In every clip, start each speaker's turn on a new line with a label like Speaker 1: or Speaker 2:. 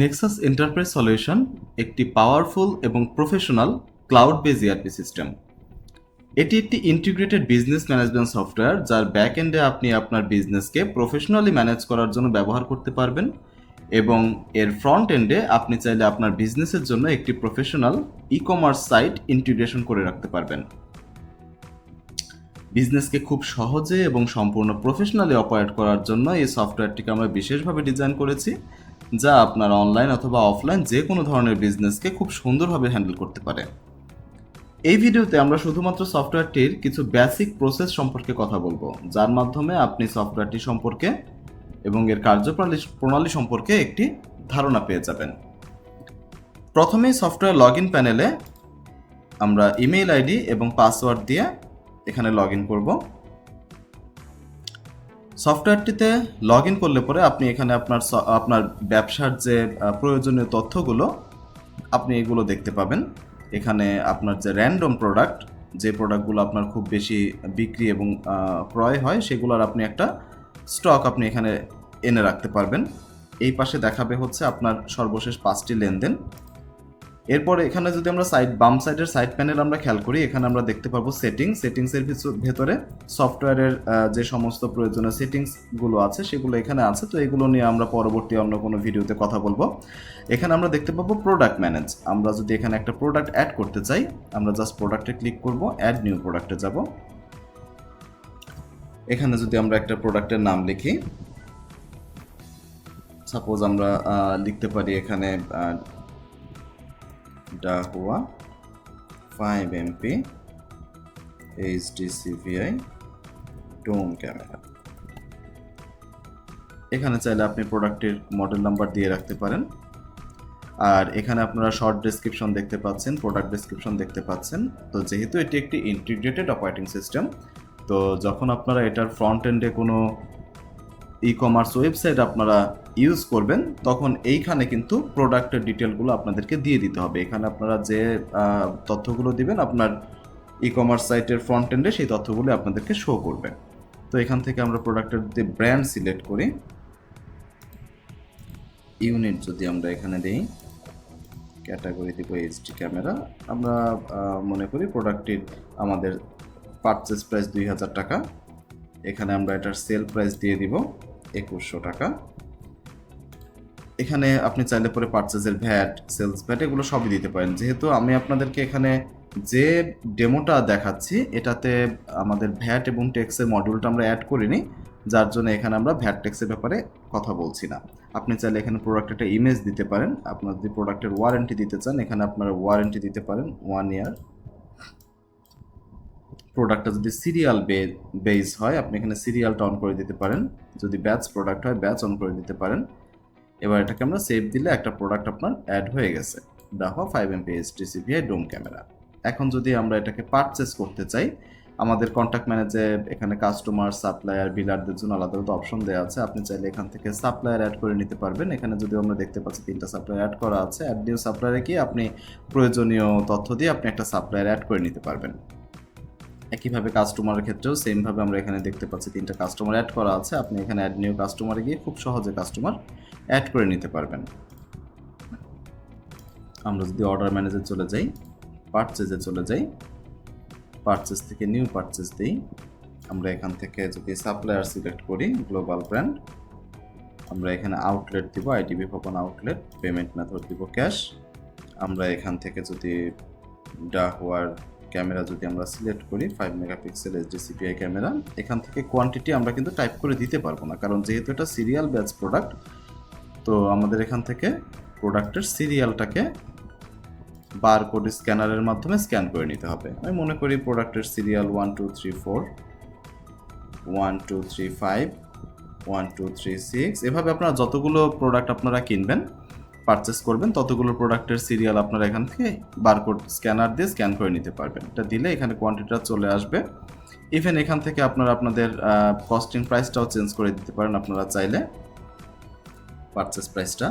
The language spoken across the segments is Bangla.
Speaker 1: নেক্সাস এন্টারপ্রাইজ সলিউশন একটি পাওয়ারফুল এবং professional cloud base ERP system. এটি একটি ইন্টিগ্রেটেড বিজনেস ম্যানেজমেন্ট সফটওয়্যার যার ব্যাক এন্ডে আপনি আপনার বিজনেসকে প্রফেশনালি ম্যানেজ করার জন্য ব্যবহার করতে পারবেন, এবং এর ফ্রন্ট এন্ডে আপনি চাইলে আপনার বিজনেসের জন্য একটি professional e commerce site integration করে রাখতে পারবেন। বিজনেসকে খুব সহজে এবং সম্পূর্ণ প্রফেশনালি অপারেট করার জন্য এই সফটওয়্যারটিকে আমরা বিশেষভাবে ডিজাইন করেছি, যা আপনার অনলাইন অথবা অফলাইন যে কোনো ধরনের বিজনেসকে খুব সুন্দরভাবে হ্যান্ডেল করতে পারে। এই ভিডিওতে আমরা শুধুমাত্র সফটওয়্যারটির কিছু বেসিক প্রসেস সম্পর্কে কথা বলবো, যার মাধ্যমে আপনি সফটওয়্যারটি সম্পর্কে এবং এর কার্যপ্রণালী সম্পর্কে একটি ধারণা পেয়ে যাবেন। প্রথমেই সফটওয়্যার লগ ইন প্যানেলে আমরা ইমেইল আইডি এবং পাসওয়ার্ড দিয়ে এখানে লগ ইন করব। সফটওয়্যারটিতে লগ ইন করলে পরে আপনি এখানে আপনার ব্যবসার যে প্রয়োজনীয় তথ্যগুলো আপনি এগুলো দেখতে পাবেন। এখানে আপনার যে র্যান্ডম প্রোডাক্ট, যে প্রোডাক্টগুলো আপনার খুব বেশি বিক্রি এবং ক্রয় হয়, সেগুলোর আপনি একটা স্টক আপনি এখানে এনে রাখতে পারবেন। এই পাশে দেখাবে হচ্ছে আপনার সর্বশেষ 5টি লেনদেন। এরপরে এখানে যদি আমরা বাম সাইডের সাইড প্যানেল আমরা খেয়াল করি, এখানে আমরা দেখতে পাবো সেটিংসের ভেতরে সফটওয়্যারের যে সমস্ত প্রয়োজনীয় সেটিংসগুলো আছে সেগুলো এখানে আছে। তো এগুলো নিয়ে আমরা পরবর্তী অন্য কোনো ভিডিওতে কথা বলবো। এখানে আমরা দেখতে পাবো প্রোডাক্ট ম্যানেজ। আমরা যদি এখানে একটা প্রোডাক্ট অ্যাড করতে চাই, আমরা জাস্ট প্রোডাক্টে ক্লিক করব, অ্যাড নিউ প্রোডাক্টে যাব। এখানে যদি আমরা একটা প্রোডাক্টের নাম লিখি, সাপোজ আমরা লিখতে পারি এখানে Dahua 5MP HD CVI dome camera. এখানে চাইলে আপনি প্রোডাক্টের মডেল নাম্বার দিয়ে রাখতে পারেন। আর এখানে আপনারা শর্ট ডেসক্রিপশন দেখতে পাচ্ছেন, প্রোডাক্ট ডেসক্রিপশন দেখতে পাচ্ছেন। তো যেহেতু এটি একটি ইন্টিগ্রেটেড অপারেটিং সিস্টেম, তো যখন আপনারা এটার ফ্রন্ট এন্ডে কোনো ই কমার্স ওয়েবসাইট আপনারা ইউজ করবেন, তখন এইখানে কিন্তু প্রোডাক্টের ডিটেলগুলো আপনাদেরকে দিয়ে দিতে হবে। এখানে আপনারা যে তথ্যগুলো দিবেন আপনার ই কমার্স সাইটের ফ্রন্ট এন্ডে, সেই তথ্যগুলো আপনাদেরকে শো করবে। তো এখান থেকে আমরা প্রোডাক্টের যে ব্র্যান্ড সিলেক্ট করি, ইউনিট যদি আমরা এখানে দিই, ক্যাটাগরি দিব এইচডি ক্যামেরা। আমরা মনে করি প্রোডাক্টটির আমাদের পারচেস প্রাইস 2000 টাকা। এখানে আমরা এটার সেল প্রাইস দিয়ে দিব 2100 টাকা। এখানে আপনি চাইলে পরে পারচেজের ভ্যাট, সেলস ভ্যাট এগুলো সবই দিতে পারেন। যেহেতু আমি আপনাদেরকে এখানে যে ডেমোটা দেখাচ্ছি, এটাতে আমাদের ভ্যাট এবং ট্যাক্সের মডিউলটা আমরা অ্যাড করিনি, যার জন্য এখানে আমরা ভ্যাট ট্যাক্সের ব্যাপারে কথা বলছি না। আপনি চাইলে এখানে প্রোডাক্টের একটা ইমেজ দিতে পারেন। আপনার যদি প্রোডাক্টের ওয়ারেন্টি দিতে চান, এখানে আপনারা ওয়ারেন্টি দিতে পারেন 1 ইয়ার। প্রোডাক্টটা যদি সিরিয়াল বেস হয়, আপনি এখানে সিরিয়ালটা অন করে দিতে পারেন। যদি ব্যাচ প্রোডাক্ট হয়, ব্যাচ অন করে দিতে পারেন। এবার এটাকে আমরা সেভ দিলে একটা প্রোডাক্ট আপনার অ্যাড হয়ে গেছে, Dahua 5MP HD CVI dome camera. এখন যদি আমরা এটাকে পারচেস করতে চাই, আমাদের কন্ট্যাক্ট ম্যানেজে এখানে কাস্টমার, সাপ্লায়ার, ডিলারদের জন্য আলাদা আলাদা অপশন দেওয়া আছে। আপনি চাইলে এখান থেকে সাপ্লায়ার অ্যাড করে নিতে পারবেন। এখানে যদি আমরা দেখতে পাচ্ছি 3টা সাপ্লায়ার অ্যাড করা আছে। অ্যাড নিউ সাপ্লায়ারে গিয়ে আপনি প্রয়োজনীয় তথ্য দিয়ে আপনি একটা সাপ্লায়ার অ্যাড করে নিতে পারবেন। একইভাবে কাস্টমারের ক্ষেত্রেও সেমভাবে আমরা এখানে দেখতে পাচ্ছি 3টা কাস্টমার অ্যাড করা আছে। আপনি এখানে অ্যাড নিউ কাস্টমারে গিয়ে খুব সহজে কাস্টমার অ্যাড করে নিতে পারবেন। আমরা যদি অর্ডার ম্যানেজে চলে যাই, পারচেজে চলে যাই, পারচেজ থেকে নিউ পারচেজ দিই। আমরা এখান থেকে যদি সাপ্লায়ার সিলেক্ট করি, গ্লোবাল ব্র্যান্ড, আমরা এখানে আউটলেট দিব, আইডিবি ভবন আউটলেট, পেমেন্ট মেথড দিব ক্যাশ। আমরা এখান থেকে যদি ডাহুয়ার ক্যামেরা যদি আমরা সিলেক্ট করি 5 মেগাপিক্সেল HD CPI ক্যামেরা, এখান থেকে কোয়ান্টিটি আমরা কিন্তু টাইপ করে দিতে পারবো না, কারণ যেহেতু এটা সিরিয়াল ব্যাচ প্রোডাক্ট। তো আমাদের এখান থেকে প্রোডাক্টের সিরিয়ালটাকে বারকোড স্ক্যানারের মাধ্যমে স্ক্যান করে নিতে হবে। আমি মনে করি প্রোডাক্টের সিরিয়াল 1 2 3 4, 1 2 3 5, 1 2 3 6, এভাবে আপনারা যতগুলো প্রোডাক্ট আপনারা কিনবেন, পারচেস করবেন, ততগুলো প্রোডাক্টের সিরিয়াল আপনারা এখান থেকে বারকোড স্ক্যানার দিয়ে স্ক্যান করে নিতে পারবেন। এটা দিলে এখানে কোয়ান্টিটিটা চলে আসবে। ইভেন এখান থেকে আপনারা আপনাদের কস্টিং প্রাইসটাও চেঞ্জ করে দিতে পারেন আপনারা চাইলে। পারচেস প্রাইসটা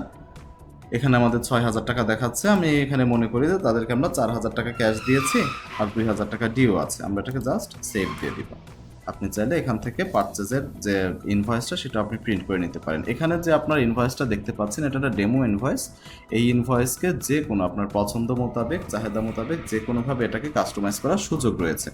Speaker 1: এখানে আমাদের 6000 টাকা দেখাচ্ছে। আমি এখানে মনে করি যে তাদেরকে আমরা 4000 টাকা ক্যাশ দিয়েছি আর 2000 টাকা ডিও আছে। আমরা এটাকে জাস্ট সেভ দিয়ে দিব। আপনি চাইলে এখান থেকে পারচেজের যে ইনভয়েসটা সেটা আপনি প্রিন্ট করে নিতে পারেন। এখানে যে আপনার ইনভয়েসটা দেখতে পাচ্ছেন এটা একটা ডেমো ইনভয়েস। এই ইনভয়েসকে যে কোনো আপনার পছন্দ মোতাবেক, চাহিদা মোতাবেক যে কোনোভাবে এটাকে কাস্টমাইজ করার সুযোগ রয়েছে।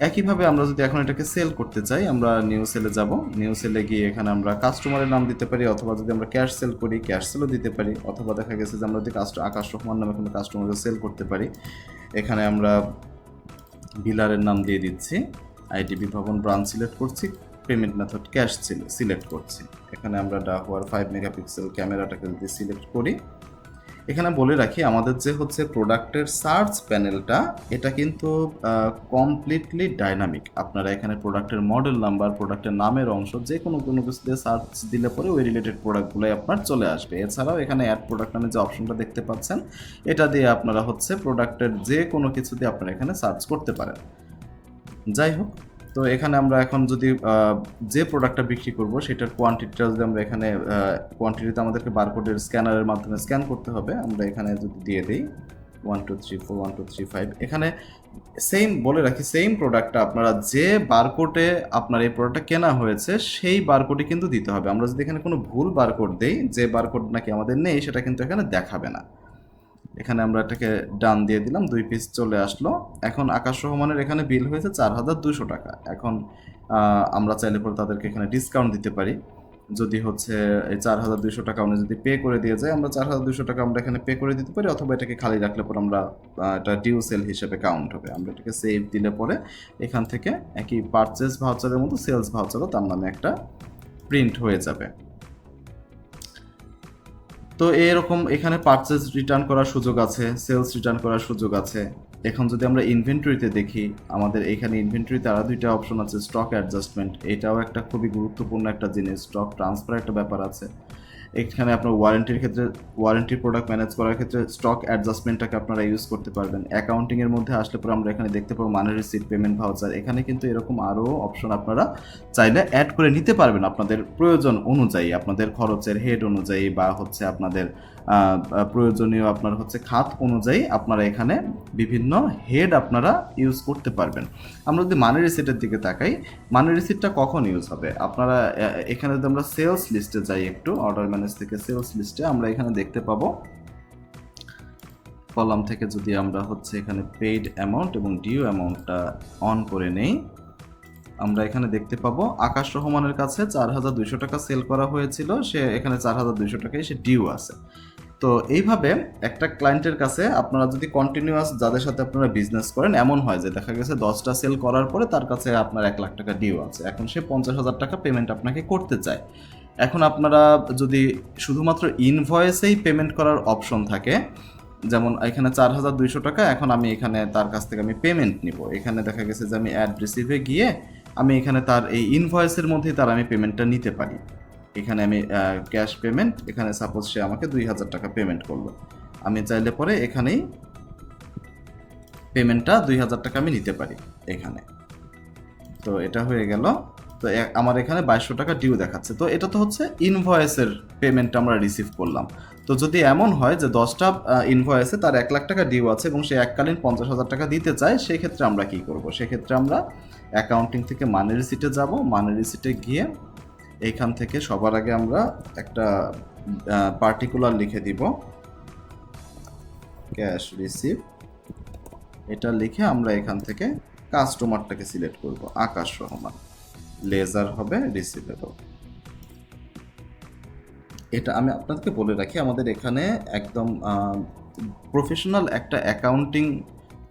Speaker 1: একইভাবে আমরা যদি এখন এটাকে সেল করতে চাই, আমরা নিউ সেলে যাব। নিউ সেলে গিয়ে এখানে আমরা কাস্টমারের নাম দিতে পারি, অথবা যদি আমরা ক্যাশ সেল করি ক্যাশ সেলও দিতে পারি, অথবা দেখা গেছে যে আমরা যদি আকাশ রহমান নামে কোনো কাস্টমারকে সেল করতে পারি, এখানে আমরা বিলারের নাম দিয়ে দিচ্ছি, আইডিবি ভবন ব্রাঞ্চ সিলেক্ট করছি, পেমেন্ট মেথড ক্যাশ সিলেক্ট করছি। এখানে আমরা ডাহুয়ার 5 মেগাপিক্সেল ক্যামেরাটাকে যদি সিলেক্ট করি, এখানে বলে রাখি আমাদের যে হচ্ছে প্রোডাক্টের সার্চ প্যানেলটা এটা কিন্তু কমপ্লিটলি ডাইনামিক। আপনারা এখানে প্রোডাক্টের মডেল নাম্বার, প্রোডাক্টের নামের অংশ যে কোনো কিছু দিয়ে সার্চ দিলে পরে ওই রিলেটেড প্রোডাক্টগুলোই আপনার চলে আসবে। এছাড়াও এখানে অ্যাড প্রোডাক্ট নামে যে অপশনটা দেখতে পাচ্ছেন এটা দিয়ে আপনারা হচ্ছে প্রোডাক্টের যে কোনো কিছু দিয়ে আপনারা এখানে সার্চ করতে পারেন। যাই হোক, তো এখানে আমরা এখন যদি যে প্রোডাক্টটা বিক্রি করব সেটার কোয়ান্টিটিটা যদি আমরা এখানে কোয়ান্টিটিতে আমাদেরকে বারকোডের স্ক্যানারের মাধ্যমে স্ক্যান করতে হবে, আমরা এখানে যদি দিয়ে দিই 1 2 3 4 1 2 3 5, এখানে সেম বলে রাখি সেম প্রোডাক্টটা আপনারা যে বারকোডে আপনার এই প্রোডাক্টটা কেনা হয়েছে সেই বারকোডে কিন্তু দিতে হবে। আমরা যদি এখানে কোনো ভুল বারকোড দেই, যে বারকোড নাকি আমাদের নেই সেটা কিন্তু এখানে দেখাবে না। এখানে আমরা এটাকে ডান দিয়ে দিলাম, 2 পিস চলে আসলো। এখন আকাশ রহমানের এখানে বিল হয়েছে 4200 টাকা। এখন আমরা চাইলে পরে তাদেরকে এখানে ডিসকাউন্ট দিতে পারি। যদি হচ্ছে এই 4200 টাকা আমরা যদি পে করে দিয়ে যাই, আমরা 4200 টাকা আমরা এখানে পে করে দিতে পারি, অথবা এটাকে খালি রাখলে পরে আমরা এটা ডিউ সেল হিসেবে কাউন্ট হবে। আমরা এটাকে সেভ দিলে পরে এখান থেকে একই পারচেজ ভাউচারের মতো সেলস ভাউচারও তার নামে একটা প্রিন্ট হয়ে যাবে। তো এরকম এখানে পারচেজ রিটার্ন করার সুযোগ আছে, সেলস রিটার্ন করার সুযোগ আছে। এখন যদি আমরা ইনভেন্টরিতে দেখি, আমাদের এখানে ইনভেন্টরিতে আরও 2টা অপশন আছে, স্টক অ্যাডজাস্টমেন্ট, এটাও একটা খুবই গুরুত্বপূর্ণ একটা জিনিস। স্টক ট্রান্সফার একটা ব্যাপার আছে। এখানে আপনার ওয়ারেন্টির ক্ষেত্রে, ওয়ারেন্টি প্রোডাক্ট ম্যানেজ করার ক্ষেত্রে স্টক অ্যাডজাস্টমেন্টটাকে আপনারা ইউজ করতে পারবেন। অ্যাকাউন্টিংয়ের মধ্যে আসলে পরে আমরা এখানে দেখতে পাবো মানি রিসিট, পেমেন্ট ভাউচার। এখানে কিন্তু এরকম আরও অপশন আপনারা চাইলে অ্যাড করে নিতে পারবেন আপনাদের প্রয়োজন অনুযায়ী, আপনাদের খরচের হেড অনুযায়ী, বা হচ্ছে আপনাদের প্রয়োজনীয় আপনার হচ্ছে খাত অনুযায়ী আপনারা এখানে বিভিন্ন হেড আপনারা ইউজ করতে পারবেন। আমরা যদি মানি রিসিটের দিকে তাকাই, মানি রিসিটটা কখন ইউজ হবে? আপনারা এখানে যদি আমরা সেলস লিস্টে যাই, একটু অর্ডার ম্যানেজ থেকে সেলস লিস্টে আমরা এখানে দেখতে পাবো, কলাম থেকে যদি আমরা হচ্ছে এখানে পেইড অ্যামাউন্ট এবং ডিউ অ্যামাউন্টটা অন করে নেই, আমরা এখানে দেখতে পাবো আকাশ রহমানের কাছে 4200 টাকা সেল করা হয়েছিল, সে এখানে 4200 টাকায় সে ডিউ আছে। তো এইভাবে একটা ক্লায়েন্টের কাছে আপনারা যদি কন্টিনিউয়াস যাদের সাথে আপনারা বিজনেস করেন, এমন হয় যে দেখা গেছে 10টা সেল করার পরে তার কাছে আপনার 1 লাখ টাকা ডিউ আছে, এখন সে 50,000 টাকা পেমেন্ট আপনাকে করতে চায়। এখন আপনারা যদি শুধুমাত্র ইনভয়েসেই পেমেন্ট করার অপশন থাকে, যেমন এখানে 4200 টাকা, এখন আমি এখানে তার কাছ থেকে আমি পেমেন্ট নিব, এখানে দেখা গেছে যে আমি অ্যাড রিসিভে গিয়ে আমি এখানে তার এই ইনভয়েসের মধ্যেই তার আমি পেমেন্টটা নিতে পারি। এখানে আমি ক্যাশ পেমেন্ট, এখানে সাপোজ সে আমাকে 2000 টাকা পেমেন্ট করলো, আমি চাইলে পরে এখানেই পেমেন্টটা 2000 টাকা আমি নিতে পারি এখানে। তো এটা হয়ে গেল। তো আমার এখানে 2200 টাকা ডিউ দেখাচ্ছে। তো এটা তো হচ্ছে ইনভয়েসের পেমেন্টটা আমরা রিসিভ করলাম। তো যদি এমন হয় যে 10টা ইনভয়েসে তার 1 লাখ টাকা ডিউ আছে এবং সে এককালীন 50,000 টাকা দিতে চায়, সেক্ষেত্রে আমরা কি করব? সেক্ষেত্রে আমরা অ্যাকাউন্টিং থেকে মানি রিসিটে যাব, মানি রিসিটে গিয়ে এইখান থেকে সবার আগে আমরা একটা পার্টিকুলার লিখে দিব, ক্যাশ রিসিভ, এটা লিখে আমরা এখান থেকে কাস্টমারটাকে সিলেক্ট করব, আকাশ রহমান, লেজার হবে রিসিভেবল। এটা আমি আপনাদেরকে বলে রাখি, আমাদের এখানে একদম প্রফেশনাল একটা অ্যাকাউন্টিং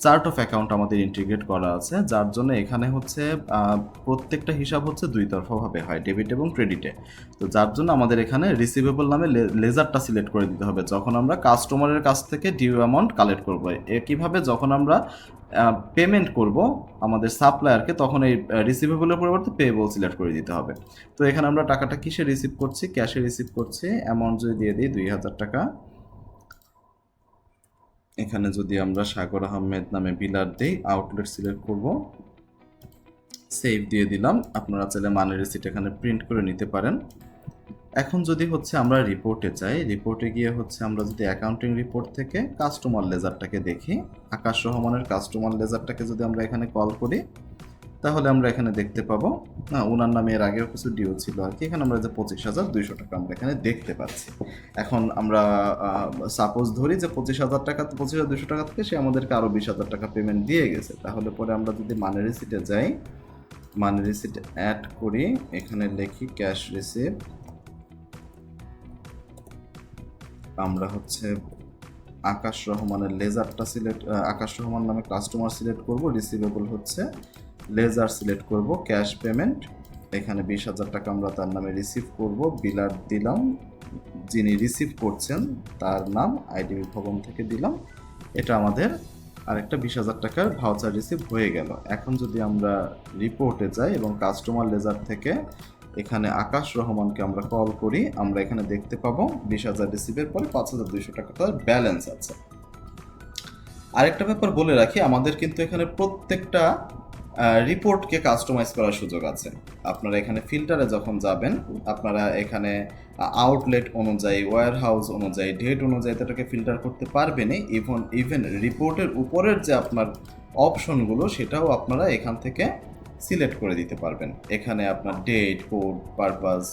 Speaker 1: চার্ট অফ অ্যাকাউন্ট আমাদের ইন্টিগ্রেট করা আছে, যার জন্য এখানে হচ্ছে প্রত্যেকটা হিসাব হচ্ছে দুই তরফাভাবে হয়, ডেবিট এবং ক্রেডিটে। তো যার জন্য আমাদের এখানে রিসিভেবল নামে লেজারটা সিলেক্ট করে দিতে হবে যখন আমরা কাস্টমারের কাছ থেকে ডিউ অ্যামাউন্ট কালেক্ট করবো। একইভাবে যখন আমরা পেমেন্ট করব আমাদের সাপ্লায়ারকে, তখন এই রিসিভেবলের পরিবর্তে পেয়েবল সিলেক্ট করে দিতে হবে। তো এখানে আমরা টাকাটা কিসে রিসিভ করছি? ক্যাশে রিসিভ করছি। অ্যামাউন্ট যদি দিয়ে দিই 2000 টাকা, এখানে যদি আমরা সাগর আহমেদ নামে বিলার দিই, আউটলেট সিলেক্ট করব, সেভ দিয়ে দিলাম। আপনারা চাইলে মানি রিসিট এখানে প্রিন্ট করে নিতে পারেন। এখন যদি হচ্ছে আমরা রিপোর্টে যাই, রিপোর্টে গিয়ে হচ্ছে আমরা যদি অ্যাকাউন্টিং রিপোর্ট থেকে কাস্টমার লেজারটাকে দেখি, আকাশ রহমানের কাস্টমার লেজারটাকে যদি আমরা এখানে কল করি, তাহলে আমরা এখানে দেখতে পাবো, না ওনার নামে এর আগেও কিছু ডিও ছিল আর কি, এখানে আমরা যে 25,200 টাকা আমরা এখানে দেখতে পাচ্ছি। এখন আমরা সাপোজ ধরি যে 25,200 টাকা থেকে সে আমাদেরকে আরও 20,000 টাকা পেমেন্ট দিয়ে গেছে, তাহলে পরে আমরা যদি মানি রিসিটে যাই, মানি রিসিট অ্যাড করি, এখানে লিখি ক্যাশ রিসিপ্ট, আমরা হচ্ছে আকাশ রহমানের লেজারটা সিলেক্ট, আকাশ রহমান নামে কাস্টমার সিলেক্ট করব, রিসিভেবল হচ্ছে লেজার সিলেক্ট করব, ক্যাশ পেমেন্ট, এখানে 20,000 টাকা আমরা তার নামে রিসিভ করব, বিলার দিলাম, যিনি রিসিভ করছেন তার নাম আইডিবি ভবন থেকে দিলাম, এটা আমাদের আরেকটা 20,000 টাকার ভাউচার রিসিভ হয়ে গেল। এখন যদি আমরা রিপোর্টে যাই এবং কাস্টমার লেজার থেকে এখানে আকাশ রহমানকে আমরা কল করি, আমরা এখানে দেখতে পাবো 20,000 রিসিভের পরে 5,200 টাকা তার ব্যালেন্স আছে। আরেকটা ব্যাপার বলে রাখি, আমাদের কিন্তু এখানে প্রত্যেকটা রিপোর্টকে কাস্টমাইজ করার সুযোগ আছে। আপনারা এখানে ফিল্টারে যখন যাবেন, আপনারা এখানে আউটলেট অনুযায়ী, ওয়্যার হাউস অনুযায়ী, ডেট অনুযায়ী এটাকে ফিল্টার করতে পারবেনই। ইভেন রিপোর্টের উপরের যে আপনার অপশনগুলো সেটাও আপনারা এখান থেকে সিলেক্ট করে দিতে পারবেন। এখানে আপনার ডেট, কোড, পারপাস,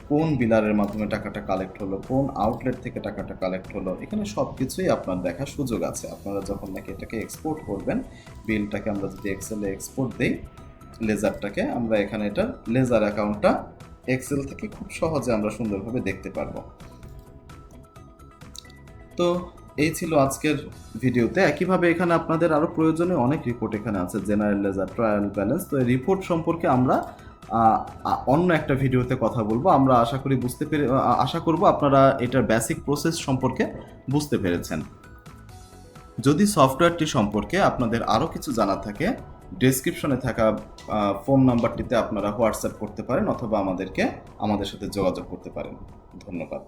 Speaker 1: কোন বিলারের মাধ্যমে টাকাটা কালেক্ট হলো, কোন আউটলেট থেকে টাকাটা কালেক্ট হলো, এখানে সব কিছুই আপনার দেখার সুযোগ আছে। আপনারা যখন নাকি এটাকে এক্সপোর্ট করবেন, বিলটাকে আমরা যদি এক্সেলে এক্সপোর্ট দিই, লেজারটাকে আমরা এখানে এটা লেজার অ্যাকাউন্টটা এক্সেল থেকে খুব সহজে আমরা সুন্দরভাবে দেখতে পারবো। তো এই ছিল আজকের ভিডিওতে। একইভাবে এখানে আপনাদের আরও প্রয়োজনীয় অনেক রিপোর্ট এখানে আছে, জেনারেল লেজার, ট্রায়াল ব্যালেন্স। তো এই রিপোর্ট সম্পর্কে আমরা অন্য একটা ভিডিওতে কথা বলবো। আমরা আশা করব আপনারা এটার বেসিক প্রসেস সম্পর্কে বুঝতে পেরেছেন। যদি সফটওয়্যারটি সম্পর্কে আপনাদের আরও কিছু জানা থাকে, ডেসক্রিপশনে থাকা ফোন নাম্বারটিতে আপনারা হোয়াটসঅ্যাপ করতে পারেন অথবা আমাদের সাথে যোগাযোগ করতে পারেন। ধন্যবাদ।